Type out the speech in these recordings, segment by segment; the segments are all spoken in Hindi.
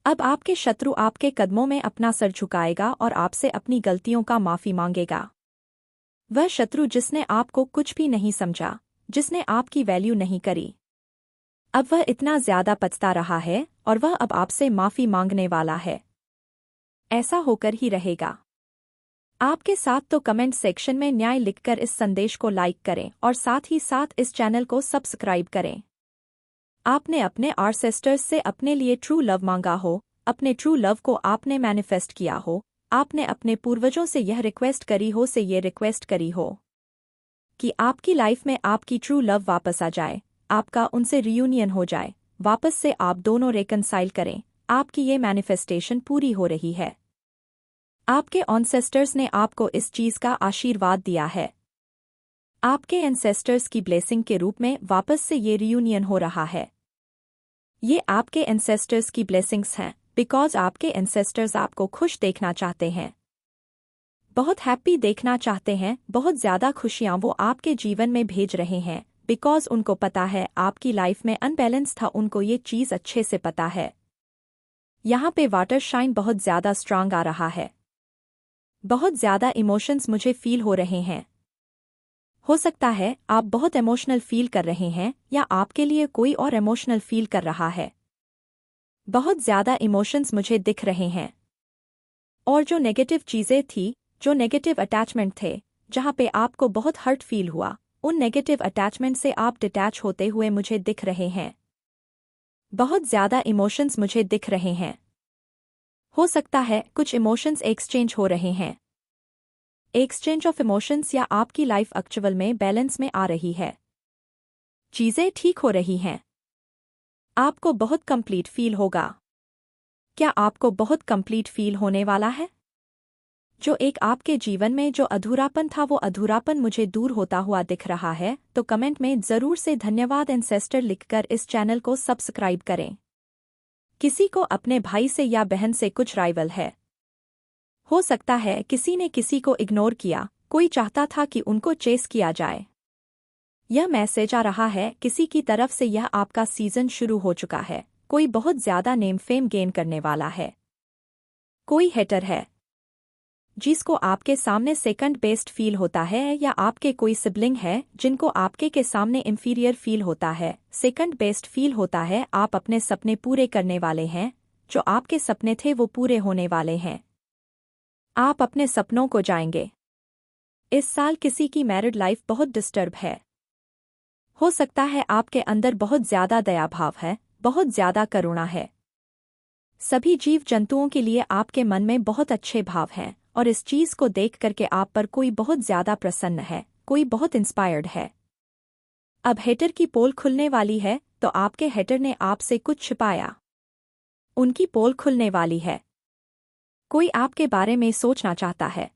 अब आपके शत्रु आपके कदमों में अपना सर झुकाएगा और आपसे अपनी गलतियों का माफी मांगेगा। वह शत्रु जिसने आपको कुछ भी नहीं समझा, जिसने आपकी वैल्यू नहीं करी, अब वह इतना ज्यादा पछता रहा है और वह अब आपसे माफी मांगने वाला है। ऐसा होकर ही रहेगा। आपके साथ तो कमेंट सेक्शन में न्याय लिखकर इस संदेश को लाइक करें और साथ ही साथ इस चैनल को सब्सक्राइब करें। आपने अपने आंसेस्टर्स से अपने लिए ट्रू लव मांगा हो, अपने ट्रू लव को आपने मैनिफेस्ट किया हो, आपने अपने पूर्वजों से यह रिक्वेस्ट करी हो कि आपकी लाइफ में आपकी ट्रू लव वापस आ जाए, आपका उनसे रियूनियन हो जाए, वापस से आप दोनों रेकनसाइल करें। आपकी ये मैनिफेस्टेशन पूरी हो रही है। आपके एंसेस्टर्स ने आपको इस चीज का आशीर्वाद दिया है। आपके एंसेस्टर्स की ब्लेसिंग के रूप में वापस से ये रियूनियन हो रहा है। ये आपके एंसेस्टर्स की ब्लेसिंग्स हैं, बिकॉज आपके एंसेस्टर्स आपको खुश देखना चाहते हैं, बहुत हैप्पी देखना चाहते हैं। बहुत ज्यादा खुशियां वो आपके जीवन में भेज रहे हैं, बिकॉज उनको पता है आपकी लाइफ में अनबैलेंस था। उनको ये चीज अच्छे से पता है। यहाँ पे वाटर शाइन बहुत ज्यादा स्ट्रांग आ रहा है। बहुत ज्यादा इमोशंस मुझे फील हो रहे हैं। हो सकता है आप बहुत इमोशनल फील कर रहे हैं या आपके लिए कोई और इमोशनल फील कर रहा है। बहुत ज्यादा इमोशंस मुझे दिख रहे हैं। और जो नेगेटिव चीजें थी, जो नेगेटिव अटैचमेंट थे, जहां पे आपको बहुत हर्ट फील हुआ, उन नेगेटिव अटैचमेंट से आप डिटैच होते हुए मुझे दिख रहे हैं। बहुत ज्यादा इमोशंस मुझे दिख रहे हैं। हो सकता है कुछ इमोशंस एक्सचेंज हो रहे हैं। एक्सचेंज ऑफ इमोशंस या आपकी लाइफ एक्चुअल में बैलेंस में आ रही है। चीजें ठीक हो रही हैं। आपको बहुत कंप्लीट फील होगा। क्या आपको बहुत कंप्लीट फील होने वाला है? जो एक आपके जीवन में जो अधूरापन था, वो अधूरापन मुझे दूर होता हुआ दिख रहा है। तो कमेंट में जरूर से धन्यवाद एंसेस्टर लिखकर इस चैनल को सब्सक्राइब करें। किसी को अपने भाई से या बहन से कुछ राइवल है। हो सकता है किसी ने किसी को इग्नोर किया, कोई चाहता था कि उनको चेस किया जाए। यह मैसेज आ रहा है किसी की तरफ से यह आपका सीजन शुरू हो चुका है। कोई बहुत ज्यादा नेम फेम गेन करने वाला है। कोई हेटर है जिसको आपके सामने सेकंड बेस्ट फील होता है, या आपके कोई सिबलिंग है जिनको आपके के सामने इंफीरियर फील होता है, सेकंड बेस्ट फील होता है। आप अपने सपने पूरे करने वाले हैं। जो आपके सपने थे वो पूरे होने वाले हैं। आप अपने सपनों को जाएंगे। इस साल किसी की मैरिड लाइफ बहुत डिस्टर्ब है। हो सकता है आपके अंदर बहुत ज्यादा दया भाव है, बहुत ज्यादा करुणा है। सभी जीव जंतुओं के लिए आपके मन में बहुत अच्छे भाव हैं, और इस चीज को देख करके आप पर कोई बहुत ज्यादा प्रसन्न है, कोई बहुत इंस्पायर्ड है। अब हेटर की पोल खुलने वाली है, तो आपके हेटर ने आपसे कुछ छिपाया। उनकी पोल खुलने वाली है। कोई आपके बारे में सोचना चाहता है।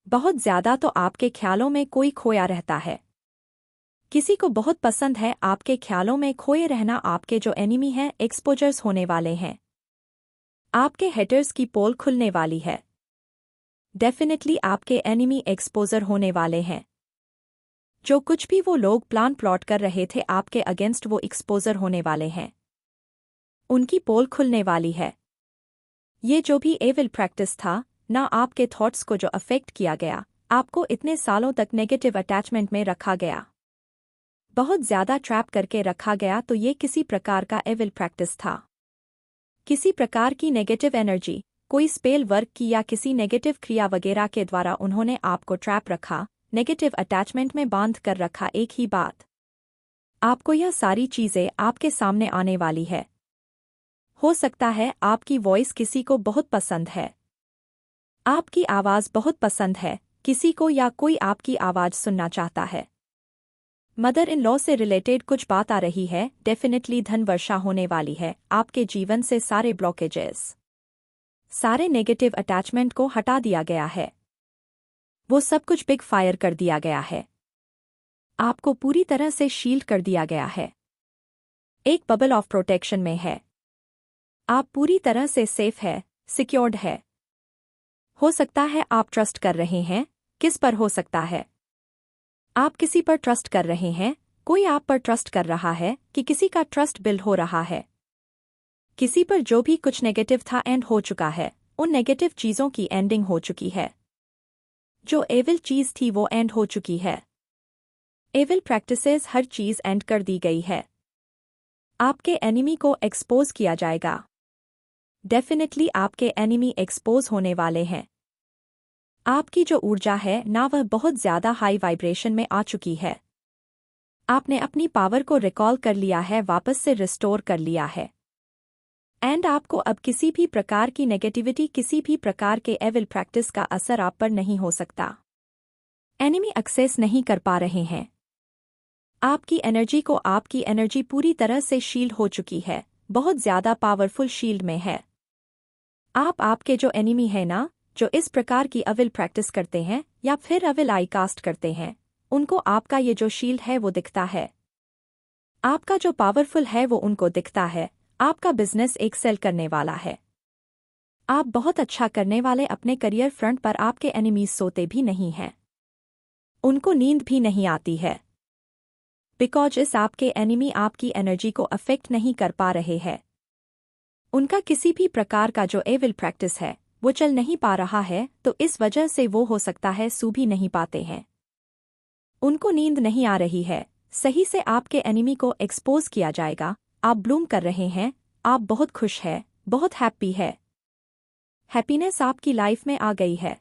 बहुत ज्यादा तो आपके ख्यालों में कोई खोया रहता है। किसी को बहुत पसंद है आपके ख्यालों में खोए रहना। आपके जो एनिमी हैं एक्सपोजर्स होने वाले हैं। आपके हेटर्स की पोल खुलने वाली है। डेफिनेटली आपके एनिमी एक्सपोजर होने वाले हैं। जो कुछ भी वो लोग प्लान प्लॉट कर रहे थे आपके अगेंस्ट, वो एक्सपोजर होने वाले हैं। उनकी पोल खुलने वाली है। ये जो भी एविल प्रैक्टिस था ना, आपके थॉट्स को जो अफेक्ट किया गया, आपको इतने सालों तक नेगेटिव अटैचमेंट में रखा गया, बहुत ज्यादा ट्रैप करके रखा गया, तो ये किसी प्रकार का एविल प्रैक्टिस था। किसी प्रकार की नेगेटिव एनर्जी, कोई स्पेल वर्क की या किसी नेगेटिव क्रिया वगैरह के द्वारा उन्होंने आपको ट्रैप रखा, नेगेटिव अटैचमेंट में बांध कर रखा। एक ही बात, आपको यह सारी चीजें आपके सामने आने वाली है। हो सकता है आपकी वॉइस किसी को बहुत पसंद है, आपकी आवाज बहुत पसंद है किसी को, या कोई आपकी आवाज सुनना चाहता है। मदर इन लॉ से रिलेटेड कुछ बात आ रही है। डेफिनेटली धन वर्षा होने वाली है। आपके जीवन से सारे ब्लॉकेजेस, सारे नेगेटिव अटैचमेंट को हटा दिया गया है। वो सब कुछ बिग फायर कर दिया गया है। आपको पूरी तरह से शील्ड कर दिया गया है। एक बबल ऑफ प्रोटेक्शन में है। आप पूरी तरह से सेफ है, सिक्योर्ड है। हो सकता है आप ट्रस्ट कर रहे हैं। किस पर हो सकता है? आप किसी पर ट्रस्ट कर रहे हैं। कोई आप पर ट्रस्ट कर रहा है कि किसी का ट्रस्ट बिल्ड हो रहा है। किसी पर जो भी कुछ नेगेटिव था एंड हो चुका है, उन नेगेटिव चीज़ों की एंडिंग हो चुकी है। जो एविल चीज़ थी वो एंड हो चुकी है। एविल प्रैक्टिसेस हर चीज़ एंड कर दी गई है। आपके एनिमी को एक्सपोज किया जाएगा। डेफिनेटली आपके एनिमी एक्सपोज होने वाले हैं। आपकी जो ऊर्जा है ना वह बहुत ज़्यादा हाई वाइब्रेशन में आ चुकी है। आपने अपनी पावर को रिकॉल कर लिया है, वापस से रिस्टोर कर लिया है। एंड आपको अब किसी भी प्रकार की नेगेटिविटी, किसी भी प्रकार के एविल प्रैक्टिस का असर आप पर नहीं हो सकता। एनिमी एक्सेस नहीं कर पा रहे हैं। आपकी एनर्जी पूरी तरह से शील्ड हो चुकी है, बहुत ज़्यादा पावरफुल शील्ड में है। आपके जो एनिमी है ना, जो इस प्रकार की अविल प्रैक्टिस करते हैं या फिर अविल आई कास्ट करते हैं, उनको आपका ये जो शील्ड है वो दिखता है। आपका जो पावरफुल है वो उनको दिखता है। आपका बिजनेस एक्सेल करने वाला है। आप बहुत अच्छा करने वाले अपने करियर फ्रंट पर। आपके एनिमीज सोते भी नहीं हैं। उनको नींद भी नहीं आती है। बिकॉज इस आपके एनिमी आपकी एनर्जी को अफेक्ट नहीं कर पा रहे हैं। उनका किसी भी प्रकार का जो एविल प्रैक्टिस है वो चल नहीं पा रहा है, तो इस वजह से वो हो सकता है सो भी नहीं पाते हैं। उनको नींद नहीं आ रही है। सही से आपके एनिमी को एक्सपोज किया जाएगा। आप ब्लूम कर रहे हैं। आप बहुत खुश हैं, बहुत हैप्पी है। हैप्पीनेस आपकी लाइफ में आ गई है।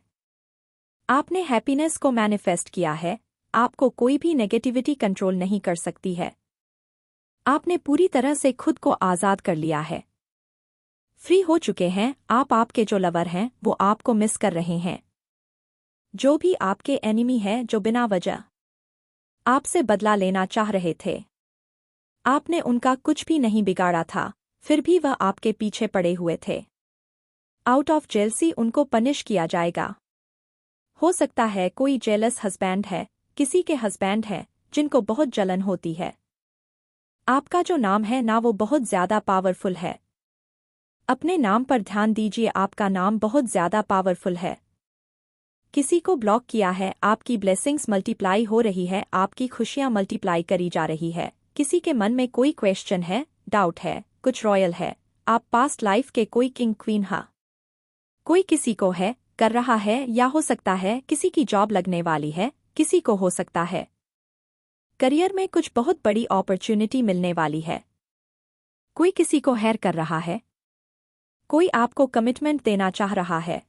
आपने हैप्पीनेस को मैनिफेस्ट किया है। आपको कोई भी नेगेटिविटी कंट्रोल नहीं कर सकती है। आपने पूरी तरह से खुद को आज़ाद कर लिया है। फ्री हो चुके हैं। आपके जो लवर हैं वो आपको मिस कर रहे हैं। जो भी आपके एनिमी है जो बिना वजह आपसे बदला लेना चाह रहे थे, आपने उनका कुछ भी नहीं बिगाड़ा था, फिर भी वह आपके पीछे पड़े हुए थे। आउट ऑफ जेलसी उनको पनिश किया जाएगा। हो सकता है कोई जेलस हस्बैंड है, किसी के हस्बैंड है जिनको बहुत जलन होती है। आपका जो नाम है ना वो बहुत ज़्यादा पावरफुल है। अपने नाम पर ध्यान दीजिए। आपका नाम बहुत ज़्यादा पावरफुल है। किसी को ब्लॉक किया है, आपकी ब्लेसिंग्स मल्टीप्लाई हो रही है, आपकी खुशियां मल्टीप्लाई करी जा रही है। किसी के मन में कोई क्वेश्चन है, डाउट है, कुछ रॉयल है, आप पास्ट लाइफ के कोई किंग क्वीन हा, कोई किसी को है कर रहा है, या हो सकता है किसी की जॉब लगने वाली है, किसी को हो सकता है करियर में कुछ बहुत बड़ी अपॉर्चुनिटी मिलने वाली है। कोई किसी को हेयर कर रहा है। कोई आपको कमिटमेंट देना चाह रहा है।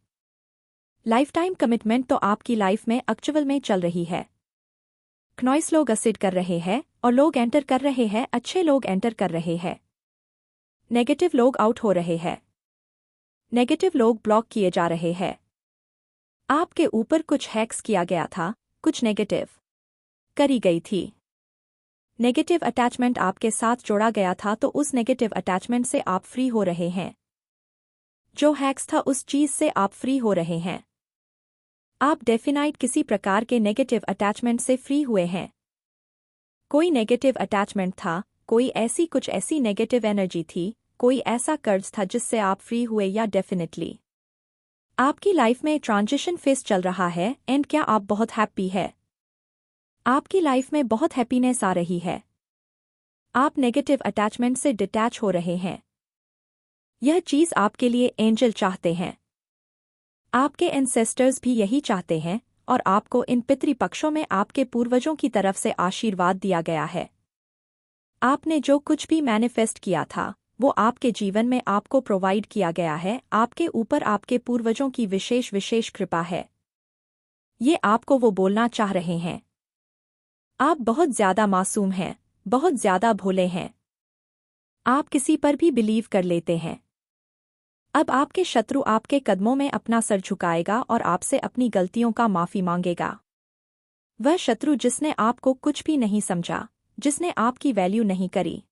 लाइफ टाइम कमिटमेंट तो आपकी लाइफ में एक्चुअल में चल रही है। नॉइस लोग असिड कर रहे हैं और लोग एंटर कर रहे हैं। अच्छे लोग एंटर कर रहे हैं। नेगेटिव लोग आउट हो रहे हैं। नेगेटिव लोग ब्लॉक किए जा रहे हैं। आपके ऊपर कुछ हैक्स किया गया था, कुछ नेगेटिव करी गई थी। नेगेटिव अटैचमेंट आपके साथ जोड़ा गया था, तो उस नेगेटिव अटैचमेंट से आप फ्री हो रहे हैं। जो हैक्स था उस चीज से आप फ्री हो रहे हैं। आप डेफिनाइट किसी प्रकार के नेगेटिव अटैचमेंट से फ्री हुए हैं। कोई नेगेटिव अटैचमेंट था, कोई ऐसी नेगेटिव एनर्जी थी, कोई ऐसा कर्ज था जिससे आप फ्री हुए। या डेफिनेटली आपकी लाइफ में ट्रांजिशन फेस चल रहा है एंड क्या आप बहुत हैप्पी है? आपकी लाइफ में बहुत हैप्पीनेस आ रही है। आप नेगेटिव अटैचमेंट से डिटैच हो रहे हैं। यह चीज आपके लिए एंजल चाहते हैं। आपके एंसेस्टर्स भी यही चाहते हैं और आपको इन पितृपक्षों में आपके पूर्वजों की तरफ से आशीर्वाद दिया गया है। आपने जो कुछ भी मैनिफेस्ट किया था वो आपके जीवन में आपको प्रोवाइड किया गया है। आपके ऊपर आपके पूर्वजों की विशेष कृपा है। ये आपको वो बोलना चाह रहे हैं। आप बहुत ज़्यादा मासूम हैं, बहुत ज़्यादा भोले हैं। आप किसी पर भी बिलीव कर लेते हैं। अब आपके शत्रु आपके कदमों में अपना सर झुकाएगा और आपसे अपनी गलतियों का माफी मांगेगा। वह शत्रु जिसने आपको कुछ भी नहीं समझा, जिसने आपकी वैल्यू नहीं करी,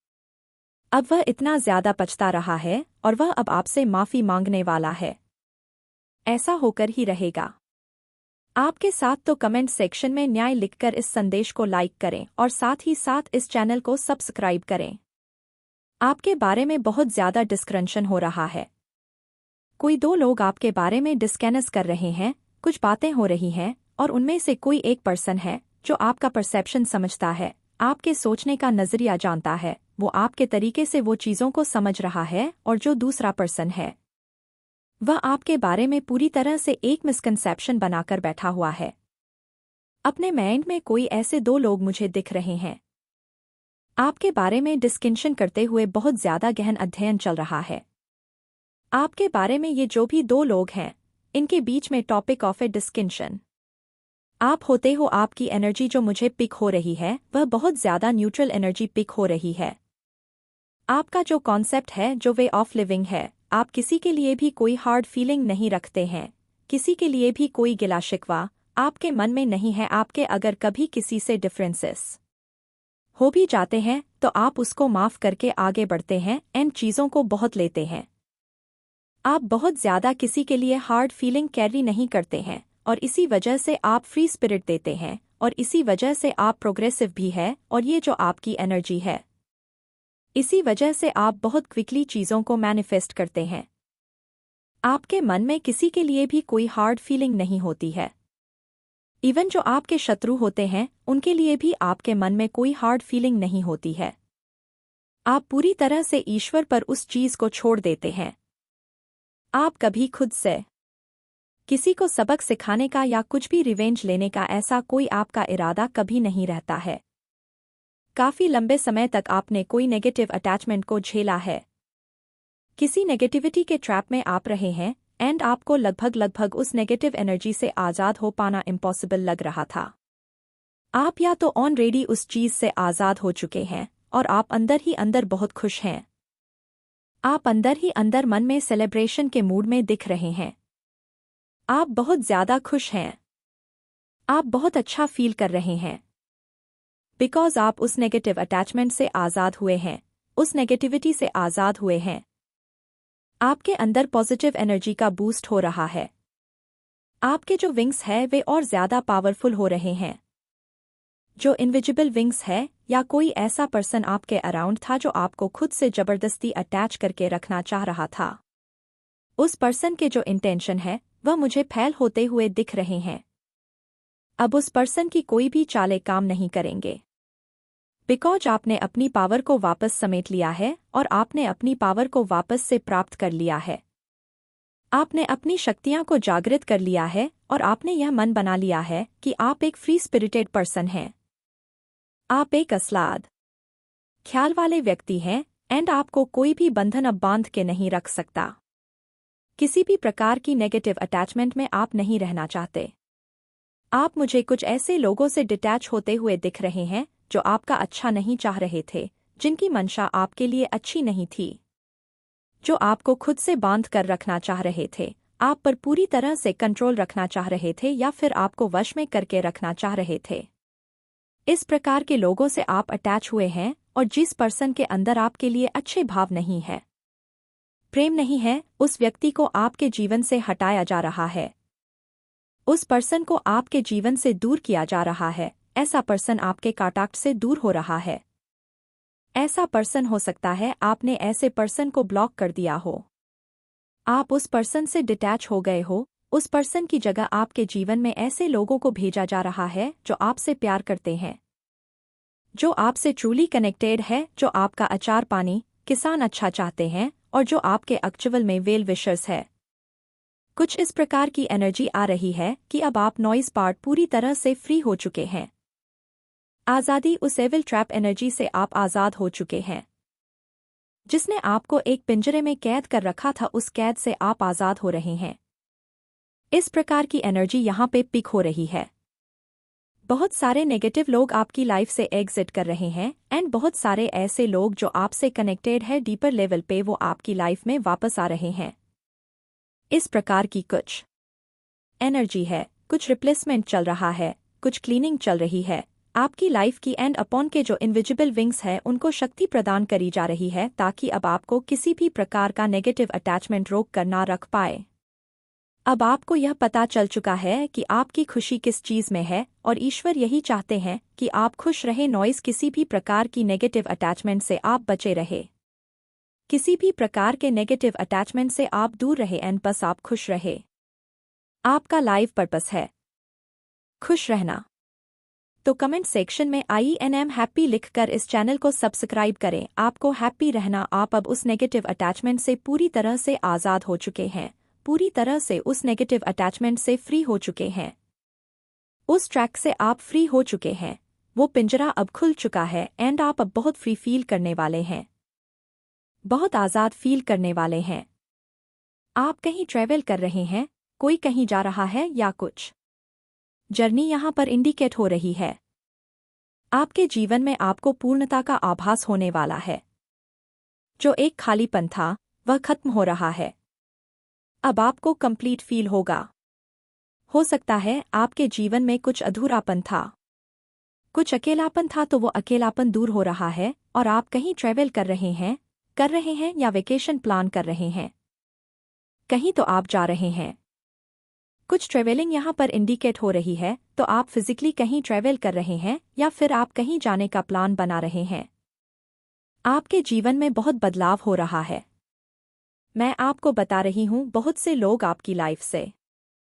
अब वह इतना ज्यादा पछता रहा है और वह अब आपसे माफी मांगने वाला है। ऐसा होकर ही रहेगा। आपके साथ तो कमेंट सेक्शन में न्याय लिखकर इस संदेश को लाइक करें और साथ ही साथ इस चैनल को सब्सक्राइब करें। आपके बारे में बहुत ज्यादा डिस्कशन हो रहा है। कोई दो लोग आपके बारे में डिस्कस कर रहे हैं, कुछ बातें हो रही हैं और उनमें से कोई एक पर्सन है जो आपका परसेप्शन समझता है, आपके सोचने का नजरिया जानता है वो आपके तरीके से वो चीज़ों को समझ रहा है, और जो दूसरा पर्सन है वह आपके बारे में पूरी तरह से एक मिसकंसेप्शन बनाकर बैठा हुआ है। अपने माइंड में कोई ऐसे दो लोग मुझे दिख रहे हैं। आपके बारे में डिस्कशन करते हुए बहुत ज्यादा गहन अध्ययन चल रहा है। आपके बारे में ये जो भी दो लोग हैं, इनके बीच में टॉपिक ऑफ ए डिस्कशन आप होते हो। आपकी एनर्जी जो मुझे पिक हो रही है वह बहुत ज्यादा न्यूट्रल एनर्जी पिक हो रही है। आपका जो कॉन्सेप्ट है, जो वे ऑफ लिविंग है, आप किसी के लिए भी कोई हार्ड फीलिंग नहीं रखते हैं, किसी के लिए भी कोई गिला शिकवा आपके मन में नहीं है। आपके अगर कभी किसी से डिफरेंसेस हो भी जाते हैं तो आप उसको माफ करके आगे बढ़ते हैं एंड चीज़ों को बहुत लेते हैं। आप बहुत ज्यादा किसी के लिए हार्ड फीलिंग कैरी नहीं करते हैं, और इसी वजह से आप फ्री स्पिरिट देते हैं, और इसी वजह से आप प्रोग्रेसिव भी है। और ये जो आपकी एनर्जी है, इसी वजह से आप बहुत क्विकली चीज़ों को मैनिफेस्ट करते हैं। आपके मन में किसी के लिए भी कोई हार्ड फीलिंग नहीं होती है। इवन जो आपके शत्रु होते हैं उनके लिए भी आपके मन में कोई हार्ड फीलिंग नहीं होती है। आप पूरी तरह से ईश्वर पर उस चीज को छोड़ देते हैं। आप कभी खुद से किसी को सबक सिखाने का या कुछ भी रिवेंज लेने का ऐसा कोई आपका इरादा कभी नहीं रहता है। काफी लंबे समय तक आपने कोई नेगेटिव अटैचमेंट को झेला है, किसी नेगेटिविटी के ट्रैप में आप रहे हैं, एंड आपको लगभग उस नेगेटिव एनर्जी से आज़ाद हो पाना इम्पॉसिबल लग रहा था। आप या तो ऑलरेडी उस चीज से आज़ाद हो चुके हैं, और आप अंदर ही अंदर बहुत खुश हैं। आप अंदर ही अंदर मन में सेलिब्रेशन के मूड में दिख रहे हैं। आप बहुत ज्यादा खुश हैं। आप बहुत अच्छा फील कर रहे हैं, बिकॉज आप उस नेगेटिव अटैचमेंट से आज़ाद हुए हैं, उस नेगेटिविटी से आज़ाद हुए हैं। आपके अंदर पॉजिटिव एनर्जी का बूस्ट हो रहा है। आपके जो विंग्स है वे और ज्यादा पावरफुल हो रहे हैं। जो इनविजिबल विंग्स है, या कोई ऐसा पर्सन आपके अराउंड था जो आपको खुद से जबरदस्ती अटैच करके रखना चाह रहा था, उस पर्सन के जो इंटेंशन है वह मुझे फेल होते हुए दिख रहे हैं। अब उस पर्सन की कोई भी चालें काम नहीं करेंगे, बिकॉज आपने अपनी पावर को वापस समेट लिया है, और आपने अपनी पावर को वापस से प्राप्त कर लिया है। आपने अपनी शक्तियां को जागृत कर लिया है, और आपने यह मन बना लिया है कि आप एक फ्री स्पिरिटेड पर्सन हैं। आप एक असलाद ख्याल वाले व्यक्ति हैं, एंड आपको कोई भी बंधन अब बांध के नहीं रख सकता। किसी भी प्रकार की नेगेटिव अटैचमेंट में आप नहीं रहना चाहते। आप मुझे कुछ ऐसे लोगों से डिटैच होते हुए दिख रहे हैं जो आपका अच्छा नहीं चाह रहे थे, जिनकी मंशा आपके लिए अच्छी नहीं थी, जो आपको खुद से बांध कर रखना चाह रहे थे, आप पर पूरी तरह से कंट्रोल रखना चाह रहे थे, या फिर आपको वश में करके रखना चाह रहे थे। इस प्रकार के लोगों से आप अटैच हुए हैं, और जिस पर्सन के अंदर आपके लिए अच्छे भाव नहीं है, प्रेम नहीं है, उस व्यक्ति को आपके जीवन से हटाया जा रहा है। उस पर्सन को आपके जीवन से दूर किया जा रहा है। ऐसा पर्सन आपके कांटेक्ट से दूर हो रहा है। ऐसा पर्सन हो सकता है आपने ऐसे पर्सन को ब्लॉक कर दिया हो, आप उस पर्सन से डिटैच हो गए हो। उस पर्सन की जगह आपके जीवन में ऐसे लोगों को भेजा जा रहा है जो आपसे प्यार करते हैं, जो आपसे ट्रूली कनेक्टेड है, जो आपका अचार पानी किसान अच्छा चाहते हैं, और जो आपके एक्चुअल में वेल विशर्स है। कुछ इस प्रकार की एनर्जी आ रही है कि अब आप नॉइज पार्ट पूरी तरह से फ्री हो चुके हैं। आज़ादी, उस एविल ट्रैप एनर्जी से आप आज़ाद हो चुके हैं, जिसने आपको एक पिंजरे में कैद कर रखा था। उस कैद से आप आज़ाद हो रहे हैं। इस प्रकार की एनर्जी यहाँ पे पिक हो रही है। बहुत सारे नेगेटिव लोग आपकी लाइफ से एग्जिट कर रहे हैं, एंड बहुत सारे ऐसे लोग जो आपसे कनेक्टेड है डीपर लेवल पे, वो आपकी लाइफ में वापस आ रहे हैं। इस प्रकार की कुछ एनर्जी है, कुछ रिप्लेसमेंट चल रहा है, कुछ क्लीनिंग चल रही है। आपकी लाइफ की एंड अपॉन के जो इनविजिबल विंग्स है उनको शक्ति प्रदान करी जा रही है, ताकि अब आपको किसी भी प्रकार का नेगेटिव अटैचमेंट रोक कर ना रख पाए। अब आपको यह पता चल चुका है कि आपकी खुशी किस चीज में है, और ईश्वर यही चाहते हैं कि आप खुश रहे। नॉइस, किसी भी प्रकार की नेगेटिव अटैचमेंट से आप बचे रहे, किसी भी प्रकार के नेगेटिव अटैचमेंट से आप दूर रहे, एंड बस आप खुश रहे। आपका लाइफ पर्पस है खुश रहना। तो कमेंट सेक्शन में INM हैप्पी लिखकर इस चैनल को सब्सक्राइब करें। आपको हैप्पी रहना। आप अब उस नेगेटिव अटैचमेंट से पूरी तरह से आज़ाद हो चुके हैं, पूरी तरह से उस नेगेटिव अटैचमेंट से फ्री हो चुके हैं। उस ट्रैक से आप फ्री हो चुके हैं, वो पिंजरा अब खुल चुका है एंड आप अब बहुत फ्री फील करने वाले हैं, बहुत आज़ाद फील करने वाले हैं। आप कहीं ट्रैवल कर रहे हैं, कोई कहीं जा रहा है या कुछ जर्नी यहाँ पर इंडिकेट हो रही है। आपके जीवन में आपको पूर्णता का आभास होने वाला है। जो एक खालीपन था वह खत्म हो रहा है। अब आपको कंप्लीट फील होगा। हो सकता है आपके जीवन में कुछ अधूरापन था, कुछ अकेलापन था, तो वो अकेलापन दूर हो रहा है और आप कहीं ट्रैवल कर रहे हैं या वेकेशन प्लान कर रहे हैं। कहीं तो आप जा रहे हैं। कुछ ट्रैवलिंग यहाँ पर इंडिकेट हो रही है, तो आप फिजिकली कहीं ट्रैवल कर रहे हैं या फिर आप कहीं जाने का प्लान बना रहे हैं। आपके जीवन में बहुत बदलाव हो रहा है। मैं आपको बता रही हूँ, बहुत से लोग आपकी लाइफ से